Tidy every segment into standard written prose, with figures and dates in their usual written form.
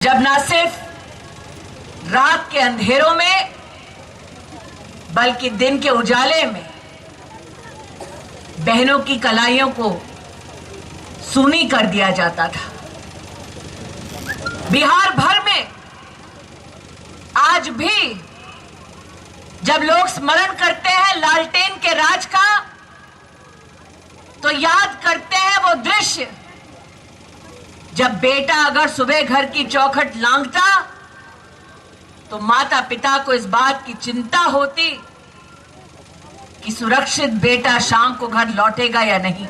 जब न सिर्फ रात के अंधेरों में बल्कि दिन के उजाले में बहनों की कलाइयों को सूनी कर दिया जाता था। बिहार भर में आज भी जब लोग स्मरण करते हैं लालटेन के राज का, तो याद करते हैं वो दृश्य जब बेटा अगर सुबह घर की चौखट लांघता तो माता पिता को इस बात की चिंता होती कि सुरक्षित बेटा शाम को घर लौटेगा या नहीं।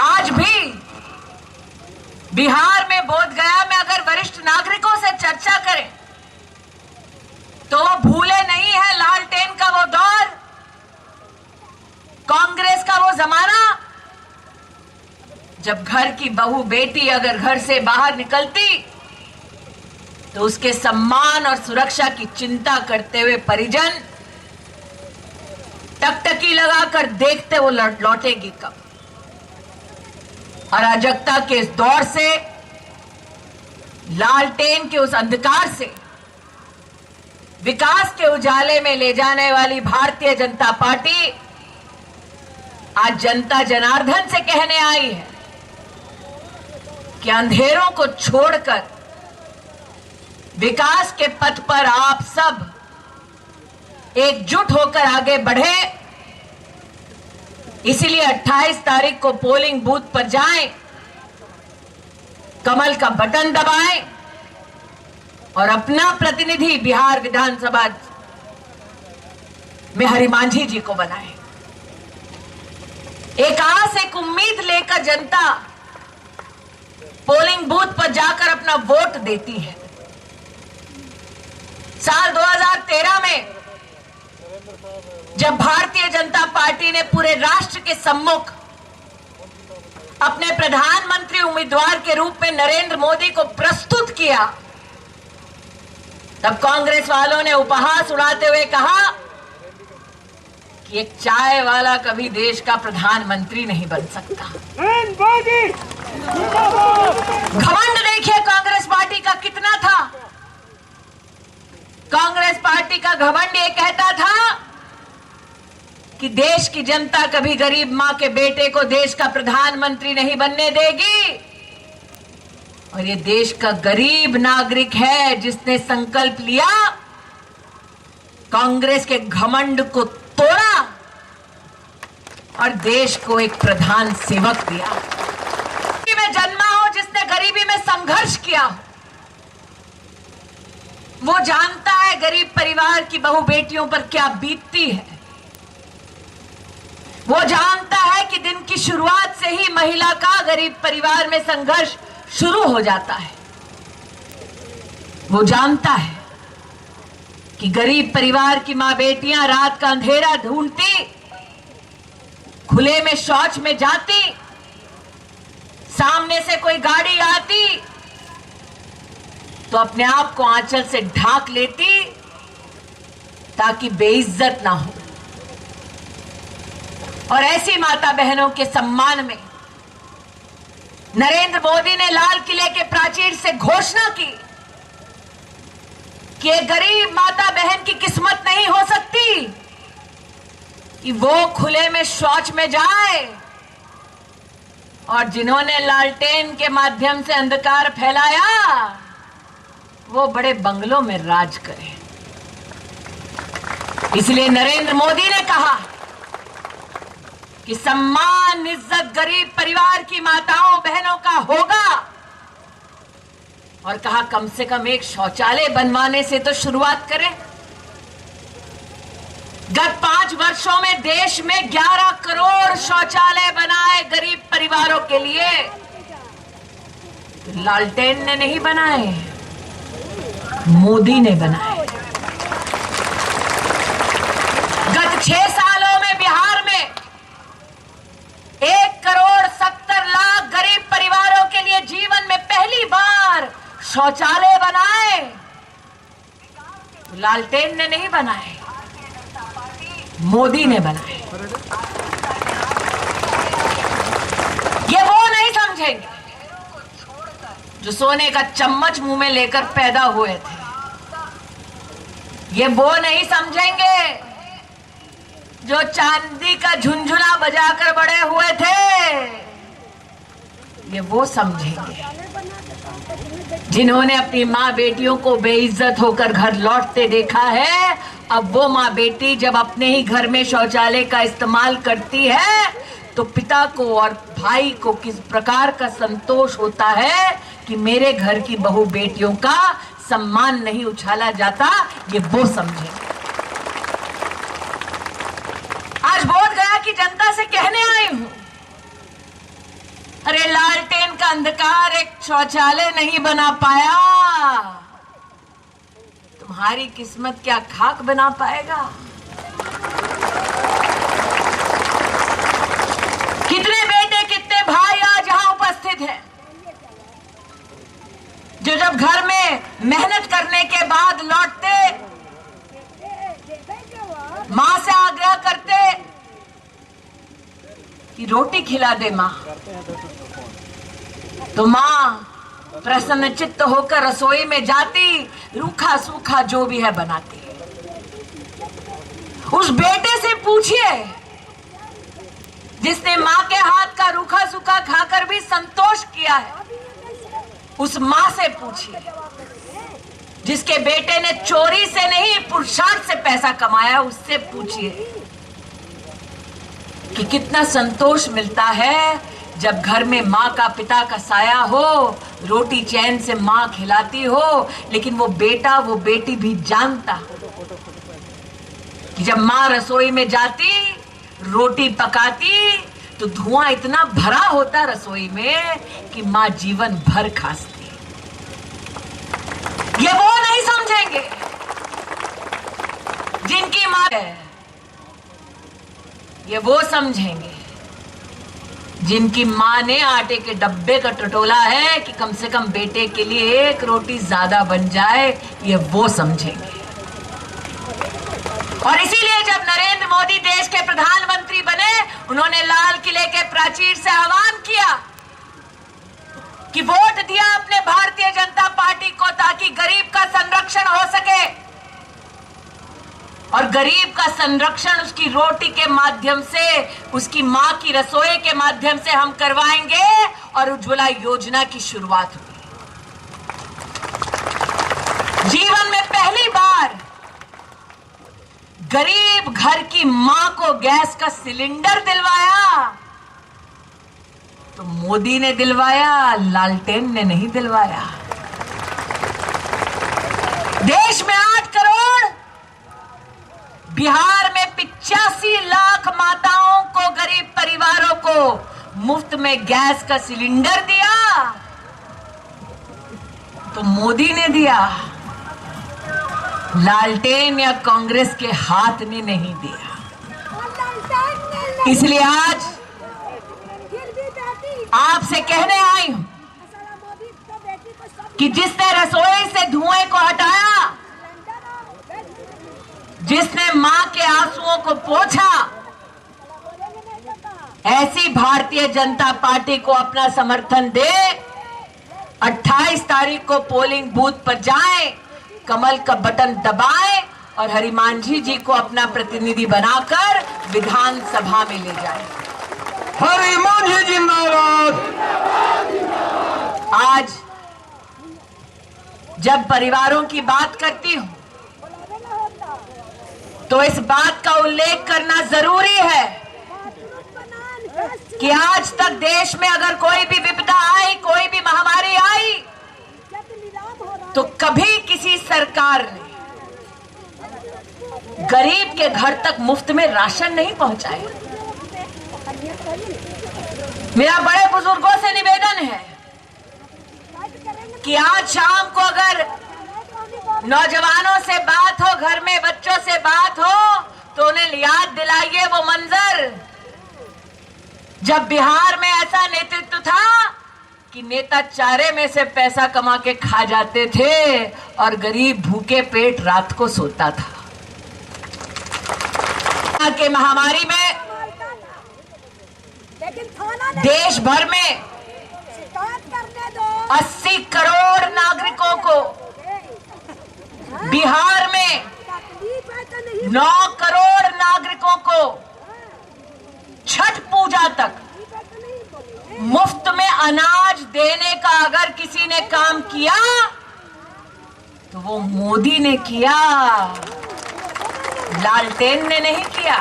आज भी बिहार में बोधगया में अगर वरिष्ठ नागरिकों से चर्चा करें तो वो भूले नहीं है लालटेन का वो दौर, कांग्रेस का वो जमाना जब घर की बहू बेटी अगर घर से बाहर निकलती तो उसके सम्मान और सुरक्षा की चिंता करते हुए परिजन टकटकी लगाकर देखते वो लौटेगी कब। अराजकता के इस दौर से, लालटेन के उस अंधकार से विकास के उजाले में ले जाने वाली भारतीय जनता पार्टी आज जनता जनार्दन से कहने आई है कि अंधेरों को छोड़कर विकास के पथ पर आप सब एकजुट होकर आगे बढ़े। इसीलिए 28 तारीख को पोलिंग बूथ पर जाएं, कमल का बटन दबाएं और अपना प्रतिनिधि बिहार विधानसभा में हरिमांझी जी को बनाएं। एक आस, एक उम्मीद लेकर जनता पोलिंग बूथ पर जाकर अपना वोट देती है। साल 2013 में जब भारतीय जनता पार्टी ने पूरे राष्ट्र के सम्मुख अपने प्रधानमंत्री उम्मीदवार के रूप में नरेंद्र मोदी को प्रस्तुत किया, तब कांग्रेस वालों ने उपहास उड़ाते हुए कहा कि एक चाय वाला कभी देश का प्रधानमंत्री नहीं बन सकता। घमंड देखिए कांग्रेस पार्टी का कितना था। कांग्रेस पार्टी का घमंड ये कहता था कि देश की जनता कभी गरीब मां के बेटे को देश का प्रधानमंत्री नहीं बनने देगी, और ये देश का गरीब नागरिक है जिसने संकल्प लिया, कांग्रेस के घमंड को तोड़ा और देश को एक प्रधान सेवक दिया। में जन्मा हो, जिसने गरीबी में संघर्ष किया हो, वो जानता है गरीब परिवार की बहू बेटियों पर क्या बीतती है। वो जानता है कि दिन की शुरुआत से ही महिला का गरीब परिवार में संघर्ष शुरू हो जाता है। वो जानता है कि गरीब परिवार की मां बेटियां रात का अंधेरा ढूंढती, खुले में शौच में जाती, सामने से कोई गाड़ी आती तो अपने आप को आंचल से ढाक लेती ताकि बेइज्जत ना हो। और ऐसी माता बहनों के सम्मान में नरेंद्र मोदी ने लाल किले के प्राचीर से घोषणा की कि एक गरीब माता बहन की किस्मत नहीं हो सकती कि वो खुले में शौच में जाए, और जिन्होंने लालटेन के माध्यम से अंधकार फैलाया वो बड़े बंगलों में राज करें। इसलिए नरेंद्र मोदी ने कहा कि सम्मान इज्जत गरीब परिवार की माताओं बहनों का होगा, और कहा कम से कम एक शौचालय बनवाने से तो शुरुआत करें। गत 5 वर्षों में देश में 11 करोड़ शौचालय बनाए गरीब परिवारों के लिए। लालटेन ने नहीं बनाए, मोदी ने बनाए। गत 6 सालों में बिहार में 1,70,00,000 गरीब परिवारों के लिए जीवन में पहली बार शौचालय बनाए। लालटेन ने नहीं बनाए, मोदी ने बनाए। ये वो नहीं समझेंगे जो सोने का चम्मच मुंह में लेकर पैदा हुए थे, ये वो नहीं समझेंगे जो चांदी का झुनझुना बजाकर बड़े हुए थे। ये वो समझेंगे जिन्होंने अपनी माँ बेटियों को बेइज्जत होकर घर लौटते देखा है। अब वो माँ बेटी जब अपने ही घर में शौचालय का इस्तेमाल करती है तो पिता को और भाई को किस प्रकार का संतोष होता है कि मेरे घर की बहू बेटियों का सम्मान नहीं उछाला जाता। ये वो समझेंगे। आज बोध गया की जनता से कहने आई हूं, अरे लालटेन का अंधकार एक शौचालय नहीं बना पाया, तुम्हारी किस्मत क्या खाक बना पाएगा। कितने बेटे कितने भाई आज यहां उपस्थित हैं जो जब घर में मेहनत करने के बाद लौटते मां से आग्रह करते कि रोटी खिला दे मां, तो मां प्रसन्नचित्त होकर रसोई में जाती, रूखा सूखा जो भी है बनाती। उस बेटे से पूछिए जिसने मां के हाथ का रूखा सूखा खाकर भी संतोष किया है। उस मां से पूछिए जिसके बेटे ने चोरी से नहीं पुरुषार्थ से पैसा कमाया, उससे पूछिए कि कितना संतोष मिलता है जब घर में माँ का पिता का साया हो, रोटी चैन से माँ खिलाती हो। लेकिन वो बेटा वो बेटी भी जानता कि जब माँ रसोई में जाती, रोटी पकाती तो धुआं इतना भरा होता रसोई में कि माँ जीवन भर खासती। ये वो नहीं समझेंगे जिनकी माँ है, ये वो समझेंगे जिनकी माँ ने आटे के डब्बे का टटोला है कि कम से कम बेटे के लिए एक रोटी ज्यादा बन जाए। ये वो समझेंगे। और इसीलिए जब नरेंद्र मोदी देश के प्रधानमंत्री बने, उन्होंने लाल किले के प्राचीर से आह्वान किया कि वोट दिया अपने भारतीय जनता पार्टी को ताकि गरीब का संरक्षण हो सके। और गरीब का संरक्षण उसकी रोटी के माध्यम से, उसकी मां की रसोई के माध्यम से हम करवाएंगे। और उज्ज्वला योजना की शुरुआत हुई। जीवन में पहली बार गरीब घर की मां को गैस का सिलेंडर दिलवाया तो मोदी ने दिलवाया, लालटेन ने नहीं दिलवाया। देश में 8 करोड़, बिहार में 85 लाख माताओं को, गरीब परिवारों को मुफ्त में गैस का सिलेंडर दिया तो मोदी ने दिया, लालटेन या कांग्रेस के हाथ ने नहीं दिया। इसलिए आज आपसे कहने आई हूं कि जिसने रसोई से धुएं को हटाया, जिसने मां के आंसुओं को पोंछा, ऐसी भारतीय जनता पार्टी को अपना समर्थन दे। 28 तारीख को पोलिंग बूथ पर जाएं, कमल का बटन दबाएं और हरिमांझी जी को अपना प्रतिनिधि बनाकर विधानसभा में ले जाएं। हरिमांझी जिंदाबाद। आज जब परिवारों की बात करती हूं तो इस बात का उल्लेख करना जरूरी है कि आज तक देश में अगर कोई भी विपदा आई, कोई भी महामारी आई, तो कभी किसी सरकार ने गरीब के घर तक मुफ्त में राशन नहीं पहुंचाया। मेरा बड़े बुजुर्गों से निवेदन है कि आज शाम को अगर नौजवानों से बात हो, घर में बच्चों से बात हो, तो उन्हें याद दिलाइए वो मंजर जब बिहार में ऐसा नेतृत्व था कि नेता चारे में से पैसा कमा के खा जाते थे और गरीब भूखे पेट रात को सोता था। के महामारी में देश भर में 80 करोड़ नागरिकों को बिहार में 9 करोड़ नागरिकों को छठ पूजा तक मुफ्त में अनाज देने का अगर किसी ने काम किया तो वो मोदी ने किया, लालटेन ने नहीं किया।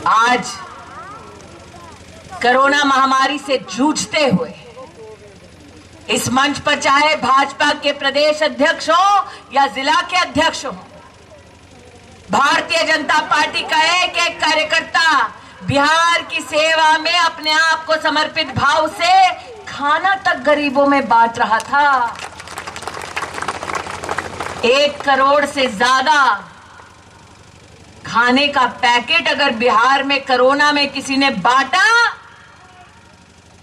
आज कोरोना महामारी से जूझते हुए इस मंच पर चाहे भाजपा के प्रदेश अध्यक्ष हो या जिला के अध्यक्ष हो, भारतीय जनता पार्टी का एक एक कार्यकर्ता बिहार की सेवा में अपने आप को समर्पित भाव से खाना तक गरीबों में बांट रहा था। 1 करोड़ से ज्यादा खाने का पैकेट अगर बिहार में कोरोना में किसी ने बांटा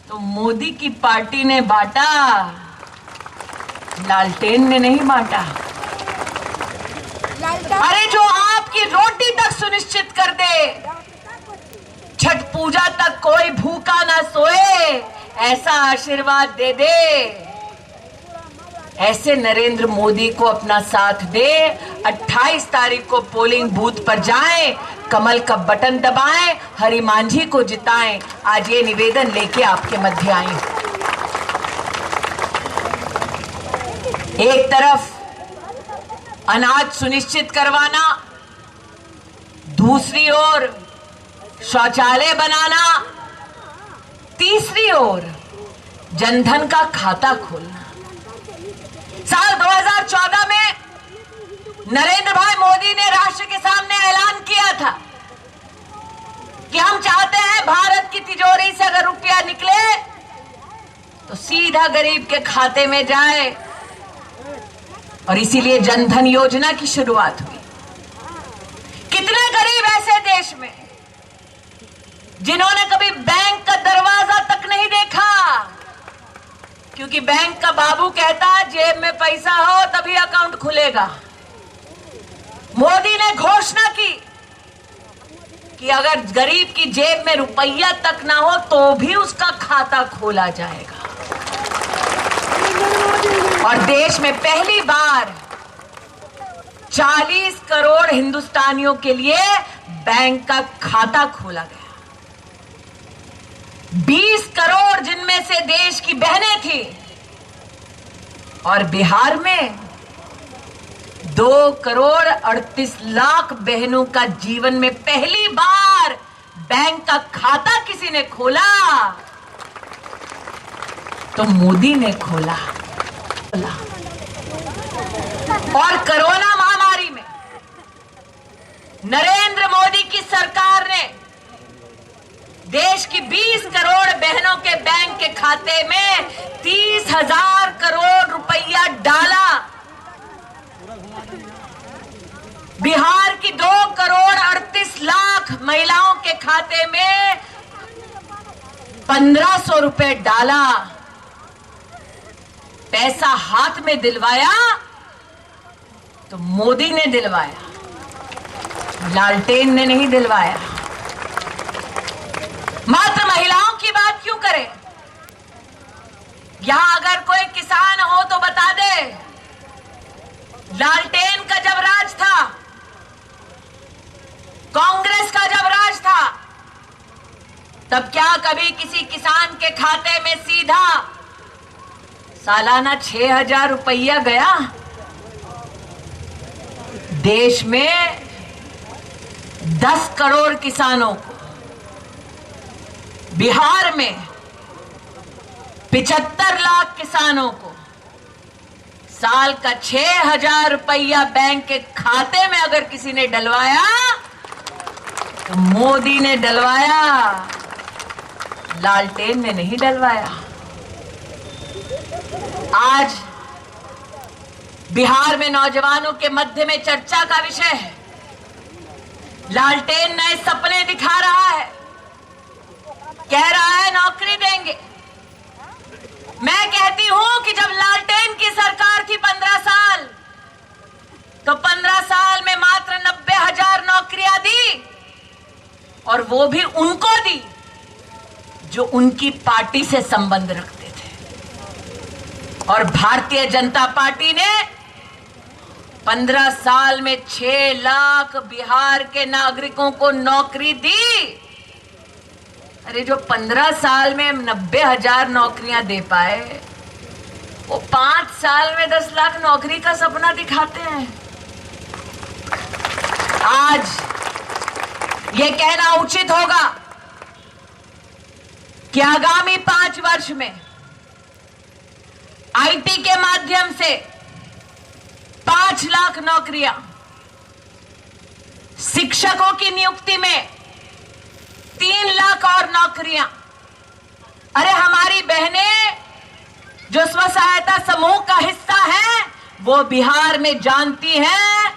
तो मोदी की पार्टी ने बांटा, लालटेन ने नहीं बांटा। अरे जो आपकी रोटी तक सुनिश्चित कर दे, छठ पूजा तक कोई भूखा ना सोए, ऐसा आशीर्वाद दे दे, ऐसे नरेंद्र मोदी को अपना साथ दे। 28 तारीख को पोलिंग बूथ पर जाएं, कमल का बटन दबाएं, हरि मांझी को जिताएं। आज ये निवेदन लेके आपके मध्य आई। एक तरफ अनाज सुनिश्चित करवाना, दूसरी ओर शौचालय बनाना, तीसरी ओर जनधन का खाता खोलना। साल 2014 में नरेंद्र भाई मोदी ने राष्ट्र के सामने ऐलान किया था कि हम चाहते हैं भारत की तिजोरी से अगर रुपया निकले तो सीधा गरीब के खाते में जाए, और इसीलिए जनधन योजना की शुरुआत हुई। कितने गरीब ऐसे देश में जिन्होंने कभी बैंक का दरवाजा तक नहीं देखा, क्योंकि बैंक का बाबू कहता है जेब में पैसा हो तभी अकाउंट खुलेगा। मोदी ने घोषणा की कि अगर गरीब की जेब में रुपया तक ना हो तो भी उसका खाता खोला जाएगा। और देश में पहली बार 40 करोड़ हिंदुस्तानियों के लिए बैंक का खाता खोला गया। 20 करोड़ जिनमें से देश की बहनें थी, और बिहार में 2 करोड़ 38 लाख बहनों का जीवन में पहली बार बैंक का खाता किसी ने खोला तो मोदी ने खोला। और कोरोना महामारी में नरेंद्र मोदी की सरकार ने देश की 20 करोड़ बहनों के बैंक के खाते में 30,000 करोड़ रुपया डाला। बिहार की 2 करोड़ 38 लाख महिलाओं के खाते में 1500 रुपए डाला। पैसा हाथ में दिलवाया तो मोदी ने दिलवाया, लालटेन ने नहीं दिलवाया। मात्र महिलाओं की बात क्यों करें? यहां अगर कोई किसान हो तो बता दे, लालटेन का जब राज था, कांग्रेस का जब राज था, तब क्या कभी किसी किसान के खाते में सीधा सालाना 6,000 रुपया गया? देश में 10 करोड़ किसानों को, बिहार में 75 लाख किसानों को साल का 6,000 रुपया बैंक के खाते में अगर किसी ने डलवाया तो मोदी ने डलवाया, लालटेन ने नहीं डलवाया। आज बिहार में नौजवानों के मध्य में चर्चा का विषय है। लालटेन नए सपने दिखा रहा है, कह रहा है नौकरी देंगे। मैं कहती हूं कि जब लालटेन की सरकार थी 15 साल, तो 15 साल में मात्र 90,000 नौकरियां दी, और वो भी उनको दी जो उनकी पार्टी से संबंध रखते थे। और भारतीय जनता पार्टी ने 15 साल में 6 लाख बिहार के नागरिकों को नौकरी दी। अरे जो 15 साल में 90,000 नौकरियां दे पाए, वो 5 साल में 10 लाख नौकरी का सपना दिखाते हैं। आज ये कहना उचित होगा कि आगामी 5 वर्ष में आईटी के माध्यम से 5 लाख नौकरियां, शिक्षकों की नियुक्ति में 3 लाख और नौकरियां। अरे हमारी बहनें जो स्व सहायता समूह का हिस्सा हैं, वो बिहार में जानती हैं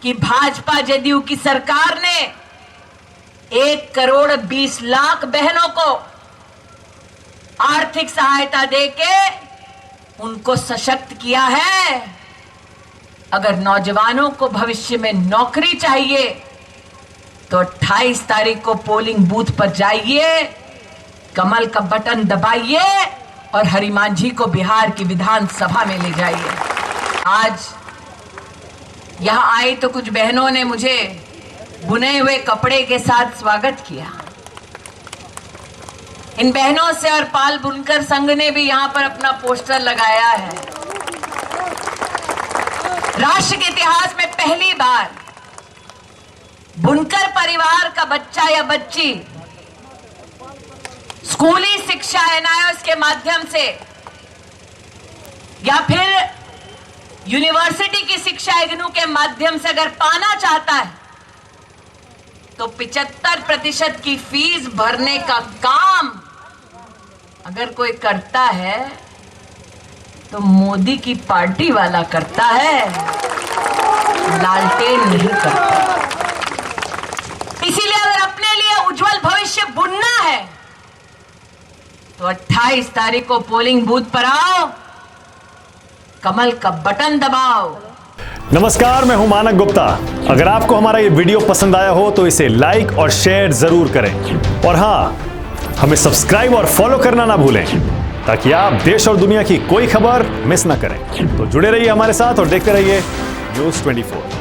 कि भाजपा जदयू की सरकार ने 1,20,00,000 बहनों को आर्थिक सहायता देके उनको सशक्त किया है। अगर नौजवानों को भविष्य में नौकरी चाहिए तो 28 तारीख को पोलिंग बूथ पर जाइए, कमल का बटन दबाइए और हरिमांझी को बिहार की विधानसभा में ले जाइए। आज यहां आई तो कुछ बहनों ने मुझे बुने हुए कपड़े के साथ स्वागत किया। इन बहनों से और पाल बुनकर संघ ने भी यहां पर अपना पोस्टर लगाया है। राष्ट्र के इतिहास में पहली बार बुनकर परिवार का बच्चा या बच्ची स्कूली शिक्षा एनआईओएस के माध्यम से या फिर यूनिवर्सिटी की शिक्षा इग्नू के माध्यम से अगर पाना चाहता है तो 75% की फीस भरने का काम अगर कोई करता है तो मोदी की पार्टी वाला करता है, लालटेन नहीं करता। इसीलिए अगर अपने लिए उज्जवल भविष्य बुनना है तो 28 तारीख को पोलिंग बूथ पर आओ, कमल का बटन दबाओ। नमस्कार, मैं हूं मानक गुप्ता। अगर आपको हमारा ये वीडियो पसंद आया हो तो इसे लाइक और शेयर जरूर करें और हाँ, हमें सब्सक्राइब और फॉलो करना ना भूलें ताकि आप देश और दुनिया की कोई खबर मिस ना करें। तो जुड़े रहिए हमारे साथ और देखते रहिए न्यूज़ 24।